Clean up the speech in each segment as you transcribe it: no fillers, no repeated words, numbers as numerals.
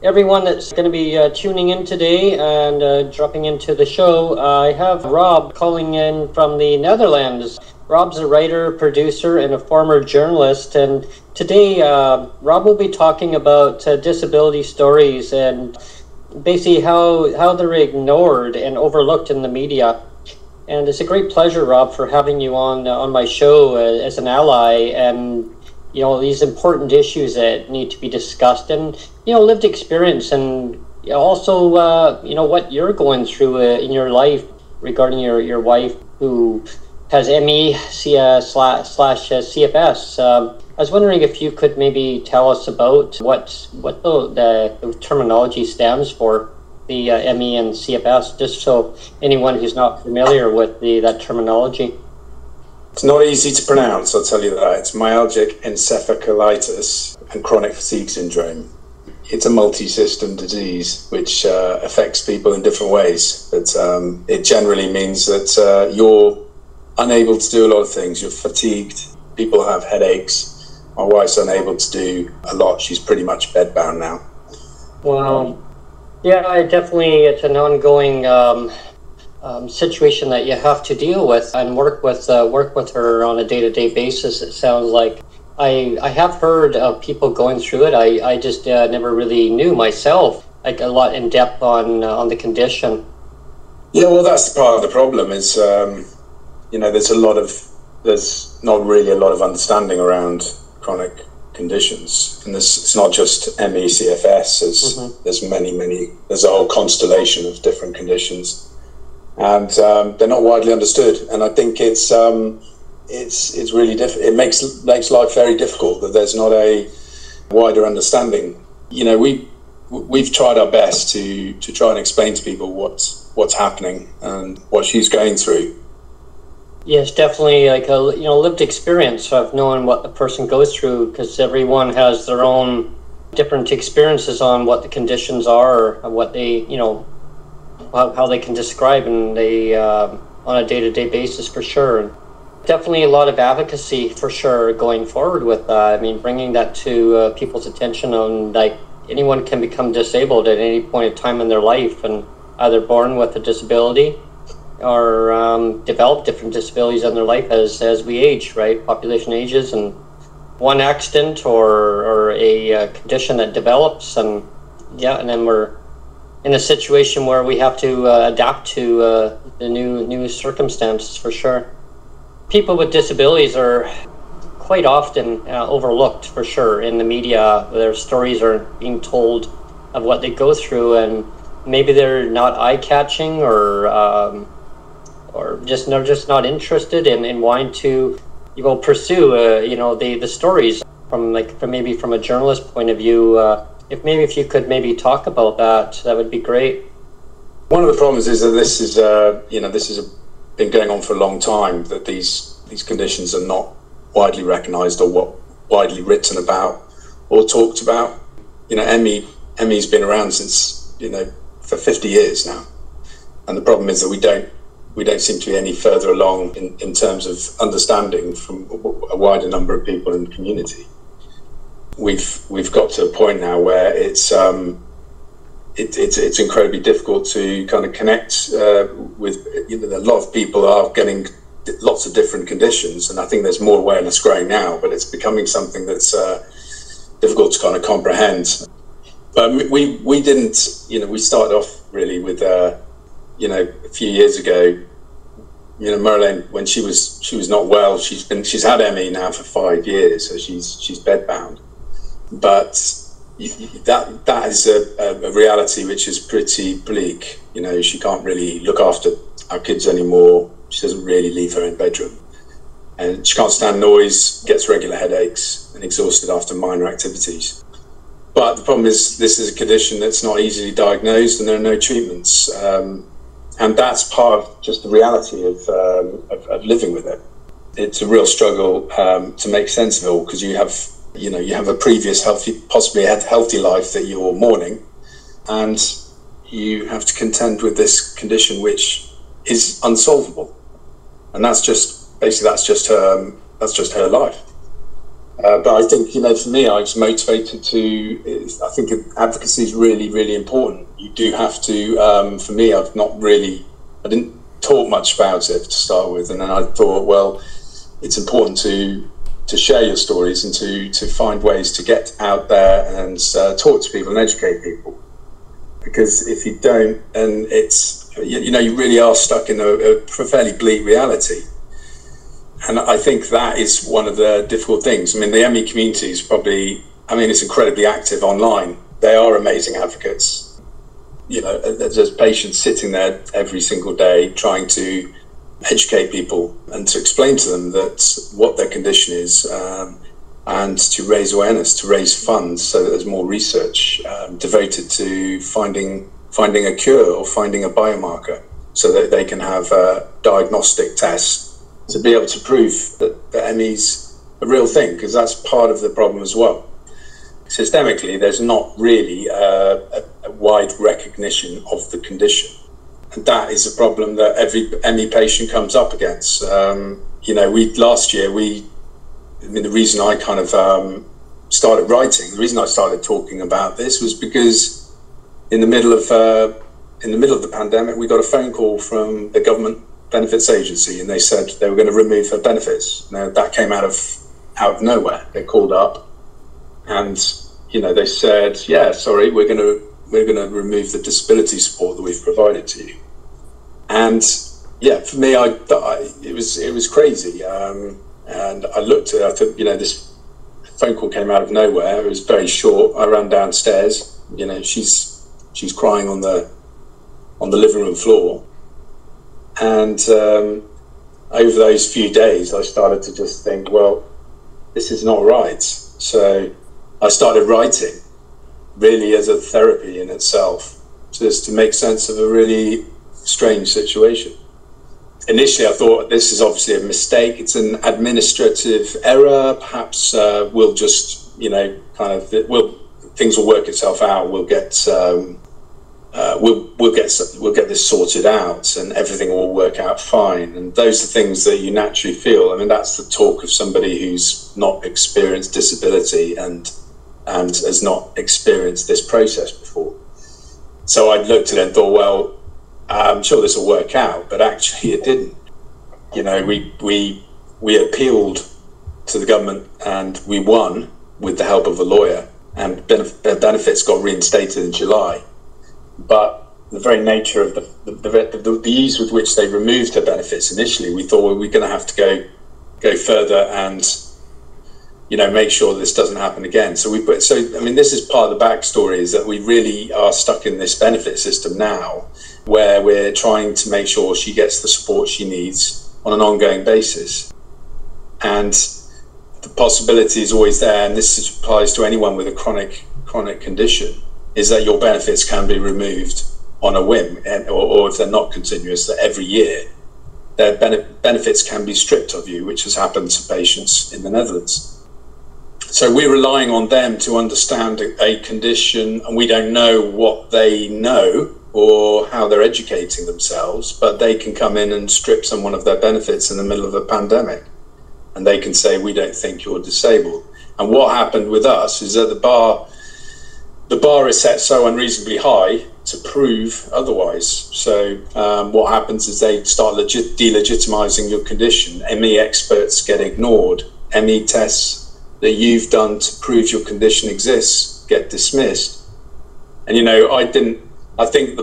everyone that's going to be tuning in today and dropping into the show. I have Rob calling in from the Netherlands. Rob's a writer, producer, and a former journalist. And today, Rob will be talking about disability stories and basically how they're ignored and overlooked in the media. And it's a great pleasure, Rob, for having you on my show as an ally, and these important issues that need to be discussed, and lived experience, and also what you're going through in your life regarding your wife who has ME slash CFS. I was wondering if you could maybe tell us about what the terminology stands for, the ME and CFS, just so anyone who's not familiar with that terminology. It's not easy to pronounce, I'll tell you that. It's myalgic encephalitis and chronic fatigue syndrome. It's a multi-system disease which affects people in different ways. But it generally means that you're unable to do a lot of things. You're fatigued, people have headaches. My wife's unable to do a lot. She's pretty much bedbound now. Wow. Yeah, it's an ongoing situation that you have to deal with and work with her on a day-to-day basis. It sounds like I have heard of people going through it. I just never really knew myself, like, a lot in depth on the condition. Yeah, well, that's part of the problem. Is there's not really a lot of understanding around chronic conditions, and it's not just ME, CFS. There's a whole constellation of different conditions, and they're not widely understood. And I think it's really it makes life very difficult that there's not a wider understanding. We've tried our best to try and explain to people what's happening and what she's going through. Yes, definitely, like a lived experience of knowing what the person goes through, because everyone has their own different experiences on what the conditions are, and what they how they can describe, and they on a day-to-day basis, for sure. Definitely a lot of advocacy for sure going forward with that. I mean, bringing that to people's attention on, like, anyone can become disabled at any point in time in their life, and either born with a disability or develop different disabilities in their life as we age, right? Population ages, and one accident or a condition that develops, and then we're in a situation where we have to adapt to the new circumstances, for sure. People with disabilities are quite often overlooked, for sure, in the media. Their stories are being told of what they go through, and maybe they're not eye-catching, or they're just not interested in wanting to pursue the stories from a journalist point of view. If you could maybe talk about that would be great. One of the problems is that this has been going on for a long time, that these conditions are not widely recognised or widely written about or talked about. ME's been around since for 50 years now, and the problem is that we don't seem to be any further along in terms of understanding from a wider number of people in the community. We've got to a point now where it's incredibly difficult to kind of connect with. A lot of people are getting lots of different conditions, and I think there's more awareness growing now, but it's becoming something that's difficult to kind of comprehend. But we didn't, we started off really with a few years ago, Marilyn, when she was not well, she's had ME now for 5 years, so she's bedbound. But that is a reality which is pretty bleak. She can't really look after our kids anymore. She doesn't really leave her own bedroom, and she can't stand noise, gets regular headaches, and exhausted after minor activities. But the problem is, this is a condition that's not easily diagnosed, and there are no treatments. And that's part of just the reality of living with it. It's a real struggle to make sense of it all, because you have a previous possibly healthy life that you're mourning, and you have to contend with this condition which is unsolvable. And that's just her life. But I think, for me, I was motivated I think advocacy is really, really important. You do have to, for me, I didn't talk much about it to start with. And then I thought, well, it's important to share your stories and to find ways to get out there and talk to people and educate people. Because if you don't, and you really are stuck in a fairly bleak reality. And I think that is one of the difficult things. I mean, the ME community is it's incredibly active online. They are amazing advocates. There's patients sitting there every single day trying to educate people and to explain to them that what their condition is, and to raise awareness, to raise funds so that there's more research devoted to finding a cure or finding a biomarker so that they can have diagnostic tests to be able to prove that ME's a real thing, because that's part of the problem as well. Systemically, there's not really a wide recognition of the condition. And that is a problem that every ME patient comes up against. Last year, the reason I kind of started writing, the reason I started talking about this was because in the middle of the pandemic, we got a phone call from the government benefits agency, and they said they were going to remove her benefits. Now that came out of nowhere. They called up, and they said, "Yeah, sorry, we're going to remove the disability support that we've provided to you." And yeah, for me, it was crazy. And I looked at it, I thought, this phone call came out of nowhere. It was very short. I ran downstairs. She's crying on the living room floor. And over those few days, I started to just think, well, this is not right. So I started writing, really as a therapy in itself, just to make sense of a really strange situation. Initially, I thought this is obviously a mistake. It's an administrative error. Perhaps we'll just, things will work itself out. We'll get this sorted out, and everything will work out fine. And those are things that you naturally feel. I mean, that's the talk of somebody who's not experienced disability and has not experienced this process before. So I looked at it and thought, well, I'm sure this will work out, but actually it didn't. We appealed to the government and we won with the help of a lawyer, and benefits got reinstated in July. But the very nature of the ease with which they removed her benefits initially, we thought, well, we're going to have to go further and make sure this doesn't happen again. So this is part of the backstory, is that we really are stuck in this benefit system now, where we're trying to make sure she gets the support she needs on an ongoing basis. And the possibility is always there, and this applies to anyone with a chronic condition, is that your benefits can be removed on a whim, or if they're not continuous, that every year their benefits can be stripped of you, which has happened to patients in the Netherlands. So we're relying on them to understand a condition, and we don't know what they know or how they're educating themselves, but they can come in and strip someone of their benefits in the middle of a pandemic, and they can say, we don't think you're disabled. And what happened with us is that the bar is set so unreasonably high to prove otherwise. So what happens is they start delegitimizing your condition. ME experts get ignored. ME tests that you've done to prove your condition exists get dismissed. And I think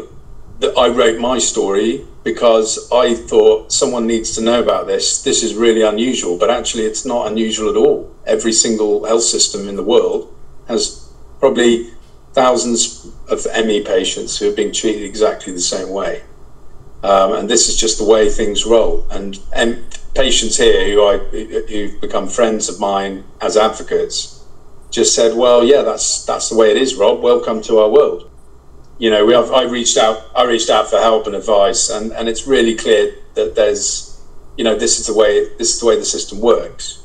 that I wrote my story because I thought someone needs to know about this. This is really unusual, but actually it's not unusual at all. Every single health system in the world has probably thousands of ME patients who are being treated exactly the same way. And this is just the way things roll. And patients here who've become friends of mine as advocates just said, well, yeah, that's the way it is, Rob. Welcome to our world. I reached out for help and advice, and it's really clear that there's, this is the way the system works.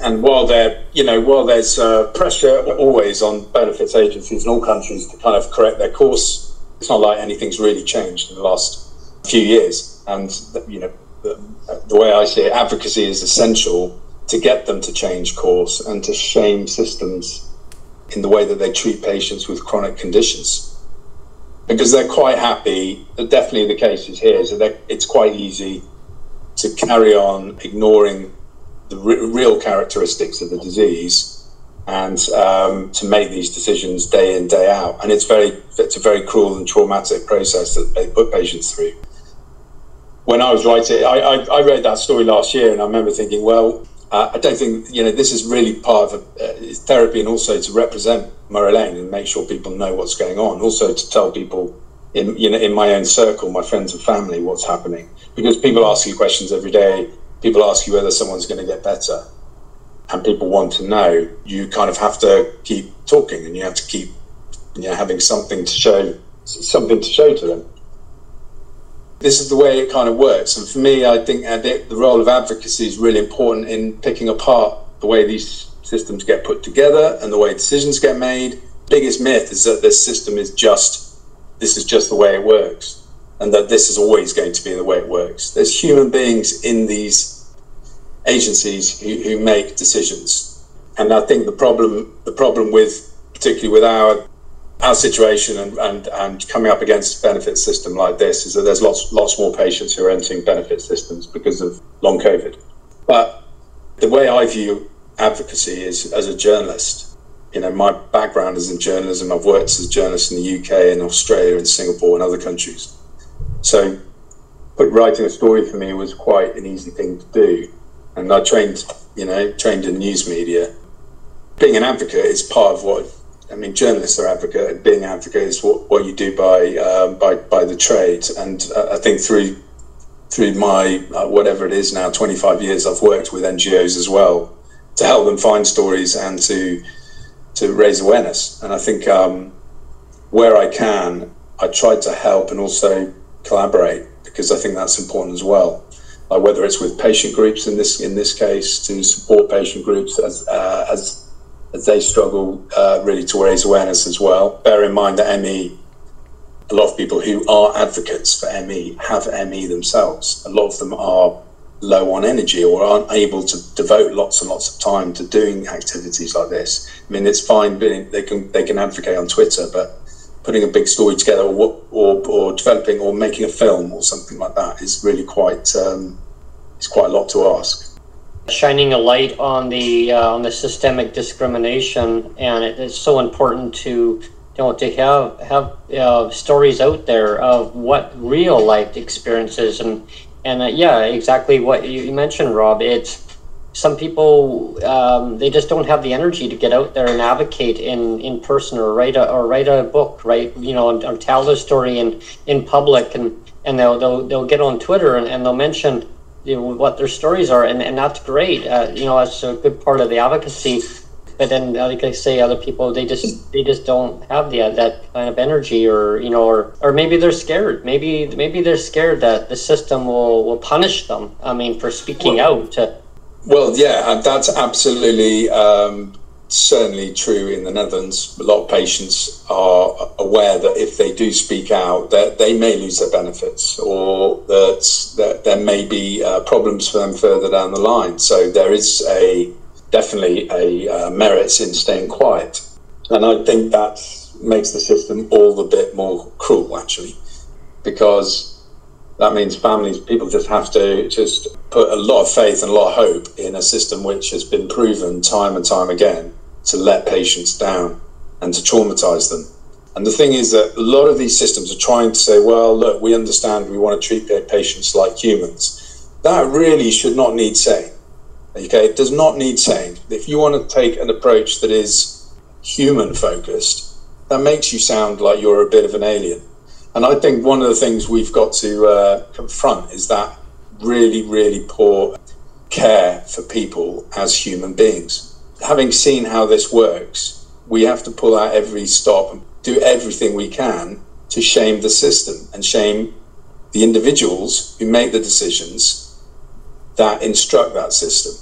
And while there's pressure always on benefits agencies in all countries to kind of correct their course, it's not like anything's really changed in the last few years. And the way I see it, advocacy is essential to get them to change course and to shame systems in the way that they treat patients with chronic conditions. Because they're quite happy, definitely the case is here, so it's quite easy to carry on ignoring the real characteristics of the disease and to make these decisions day in, day out. And it's a very cruel and traumatic process that they put patients through. When I was writing, I read that story last year, and I remember thinking, well, I don't think, this is really part of therapy, and also to represent Murray Lane and make sure people know what's going on. Also to tell people in my own circle, my friends and family, what's happening. Because people ask you questions every day. People ask you whether someone's going to get better. And people want to know. You kind of have to keep talking, and you have to keep having something to show to them. This is the way it kind of works. And for me, I think the role of advocacy is really important in picking apart the way these systems get put together and the way decisions get made. Biggest myth is that this system is just the way it works, and that this is always going to be the way it works. There's human beings in these agencies who make decisions. And I think the problem with, particularly with our situation and coming up against a benefit system like this, is that there's lots more patients who are entering benefit systems because of long COVID. But the way I view advocacy is as a journalist. My background is in journalism. I've worked as a journalist in the UK and Australia and Singapore and other countries. So writing a story for me was quite an easy thing to do. And I trained in news media. Being an advocate is part of what, journalists are advocates. Being an advocate is what you do by the trade. And I think through my, whatever it is now, 25 years, I've worked with NGOs as well to help them find stories and to raise awareness. And I think where I can, I try to help and also collaborate, because I think that's important as well. Whether it's with patient groups in this case, to support patient groups as they struggle really to raise awareness as well. Bear in mind that ME, a lot of people who are advocates for ME have ME themselves. A lot of them are low on energy or aren't able to devote lots and lots of time to doing activities like this. It's fine, they can advocate on Twitter, but putting a big story together or developing or making a film or something like that is really quite it's quite a lot to ask. Shining a light on the systemic discrimination, and it is so important to have stories out there of what real life experiences and exactly what you mentioned, Rob. It's some people they just don't have the energy to get out there and advocate in person or write a book, right? Or tell their story in public, and they'll get on Twitter and they'll mention what their stories are, and that's great. That's a good part of the advocacy. But then, like I say, other people they just don't have that kind of energy, or maybe they're scared. Maybe they're scared that the system will punish them. For speaking out. Well, yeah, that's absolutely certainly true in the Netherlands. A lot of patients are aware that if they do speak out, that they may lose their benefits, or that there may be problems for them further down the line. So there is definitely a merits in staying quiet. And I think that makes the system all the bit more cruel, actually, because that means people just have to put a lot of faith and a lot of hope in a system which has been proven time and time again to let patients down and to traumatize them. And the thing is that a lot of these systems are trying to say, well, look, we understand we want to treat patients like humans. That really should not need saying. Okay, it does not need saying. If you want to take an approach that is human focused, that makes you sound like you're a bit of an alien. And I think one of the things we've got to confront is that really, really poor care for people as human beings. Having seen how this works, we have to pull out every stop and do everything we can to shame the system and shame the individuals who make the decisions that instruct that system.